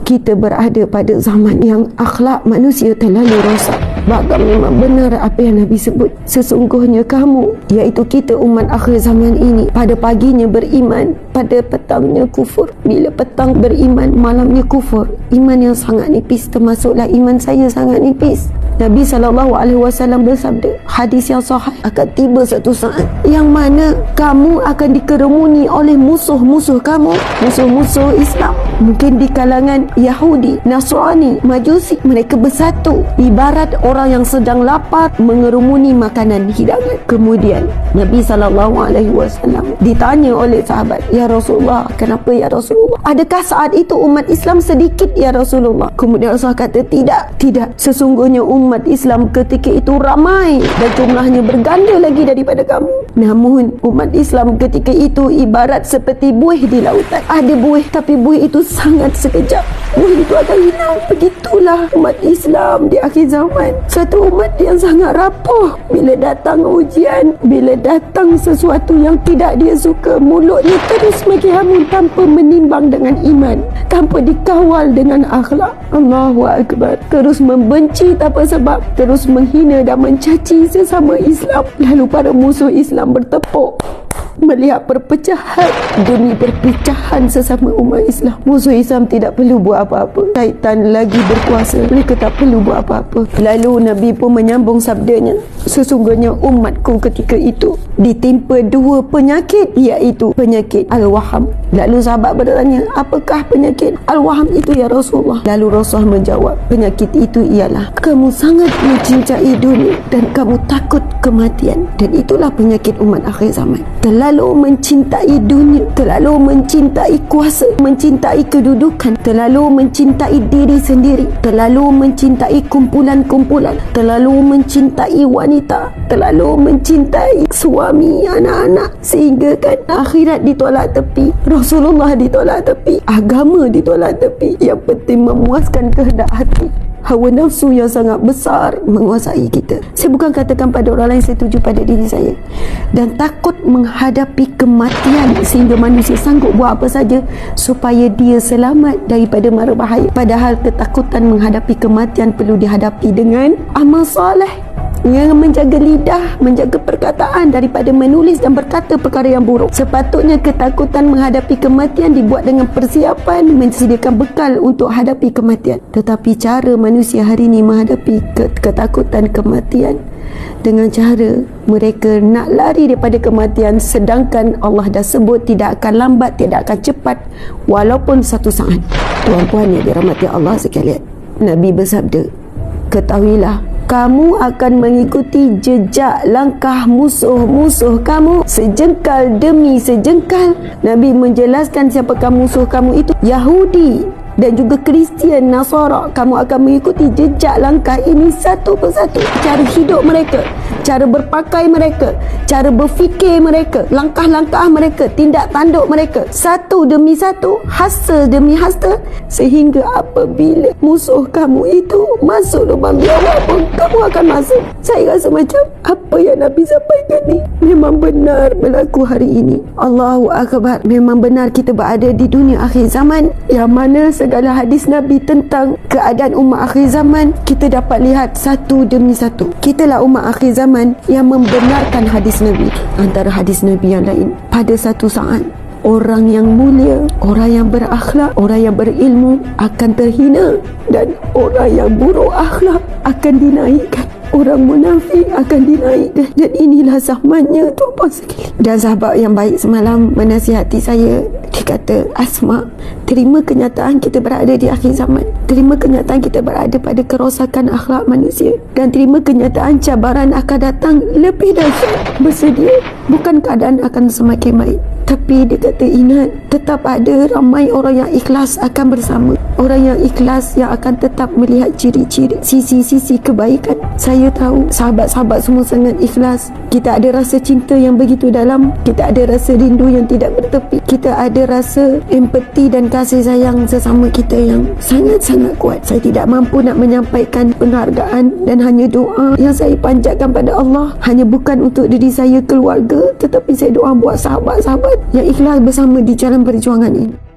kita berada pada zaman yang akhlak manusia terlalu rosak. Bahkan memang benar apa yang Nabi sebut. Sesungguhnya kamu, iaitu kita umat akhir zaman ini, pada paginya beriman, pada petangnya kufur. Bila petang beriman, malamnya kufur. Iman yang sangat nipis, termasuklah iman saya sangat nipis. Nabi SAW bersabda, hadis yang sahih, akan tiba satu saat yang mana kamu akan dikerumuni oleh musuh-musuh kamu, musuh-musuh Islam. Mungkin di kalangan Yahudi, Nasrani, Majusi, mereka bersatu ibarat orang yang sedang lapar mengerumuni makanan hidangan. Kemudian Nabi SAW ditanya oleh sahabat, ya Rasulullah, kenapa ya Rasulullah? Adakah saat itu umat Islam sedikit ya Rasulullah? Kemudian Rasulullah kata, tidak, sesungguhnya umat Islam ketika itu ramai dan jumlahnya berganda lagi daripada kamu. Namun umat Islam ketika itu ibarat seperti buih di lautan. Ada buih, tapi buih itu sangat sekejap, buih itu akan hilang. Begitulah umat Islam di akhir zaman. Satu umat yang sangat rapuh. Bila datang ujian, bila datang sesuatu yang tidak dia suka, mulutnya terus menghamun tanpa menimbang dengan iman, tanpa dikawal dengan akhlak. Allahu Akbar. Terus membenci tanpa sebab, terus menghina dan mencaci sesama Islam. Lalu para musuh Islam bertepuk melihat perpecahan demi perpecahan sesama umat Islam. Musuh Islam tidak perlu buat apa-apa. Syaitan lagi berkuasa, mereka tak perlu buat apa-apa. Lalu Nabi pun menyambung sabdanya, sesungguhnya umatku ketika itu ditimpa dua penyakit, iaitu penyakit Al-Waham. Lalu sahabat bertanya, apakah penyakit Al-Waham itu ya Rasulullah? Lalu Rasulullah menjawab, penyakit itu ialah kamu sangat mencintai dunia dan kamu takut kematian. Dan itulah penyakit umat akhir zaman. Terlalu mencintai dunia, terlalu mencintai kuasa, mencintai kedudukan, terlalu mencintai diri sendiri, terlalu mencintai kumpulan-kumpulan, terlalu mencintai wanita, terlalu mencintai suami, anak-anak, sehingga kan akhirat ditolak tepi, Rasulullah ditolak tepi, agama ditolak tepi. Yang penting memuaskan kehendak hati. Hawa nafsu yang sangat besar menguasai kita. Saya bukan katakan pada orang lain, saya tuju pada diri saya. Dan takut menghadapi kematian sehingga manusia sanggup buat apa saja supaya dia selamat daripada mara bahaya. Padahal ketakutan menghadapi kematian perlu dihadapi dengan amal soleh, yang menjaga lidah, menjaga perkataan daripada menulis dan berkata perkara yang buruk. Sepatutnya ketakutan menghadapi kematian dibuat dengan persiapan, menyediakan bekal untuk hadapi kematian. Tetapi cara manusia hari ini menghadapi ketakutan kematian dengan cara mereka nak lari daripada kematian, sedangkan Allah dah sebut tidak akan lambat, tidak akan cepat, walaupun satu saat. Tuan-puan yang dirahmati Allah sekalian, Nabi bersabda, ketahuilah, kamu akan mengikuti jejak langkah musuh-musuh kamu sejengkal demi sejengkal. Nabi menjelaskan siapakah musuh kamu itu, Yahudi dan juga Kristian, Nasara. Kamu akan mengikuti jejak langkah ini satu persatu. Cara hidup mereka, cara berpakai mereka, cara berfikir mereka, langkah-langkah mereka, tindak tanduk mereka, satu demi satu, hasta demi hasta, sehingga apabila musuh kamu itu masuk lubang biawak pun kamu akan masuk. Saya rasa macam apa yang Nabi sampaikan ni memang benar berlaku hari ini. Allahu Akbar. Memang benar kita berada di dunia akhir zaman, yang mana segala hadis Nabi tentang keadaan umat akhir zaman kita dapat lihat satu demi satu. Kitalah umat akhir zaman yang membenarkan hadis Nabi. Antara hadis Nabi yang lain, pada satu saat orang yang mulia, orang yang berakhlak, orang yang berilmu akan terhina, dan orang yang buruk akhlak akan dinaikkan, orang munafik akan dinaikkan. Dan inilah zamannya, tuan-puan sekalian. Dan sahabat yang baik semalam menasihati saya, dia kata, Asma, terima kenyataan kita berada di akhir zaman, terima kenyataan kita berada pada kerosakan akhlak manusia, dan terima kenyataan cabaran akan datang lebih dahsyat. Bersedia, bukan keadaan akan semakin baik, tapi dia kata, ingat, tetap ada ramai orang yang ikhlas akan bersama, orang yang ikhlas yang akan tetap melihat ciri-ciri, sisi-sisi kebaikan. Saya tahu sahabat-sahabat semua sangat ikhlas. Kita ada rasa cinta yang begitu dalam, kita ada rasa rindu yang tidak bertepi, kita ada rasa empati dan kasih sayang sesama kita yang sangat-sangat kuat. Saya tidak mampu nak menyampaikan penghargaan dan hanya doa yang saya panjatkan pada Allah, hanya bukan untuk diri saya, keluarga, tetapi saya doa buat sahabat-sahabat yang ikhlas bersama di jalan perjuangan ini.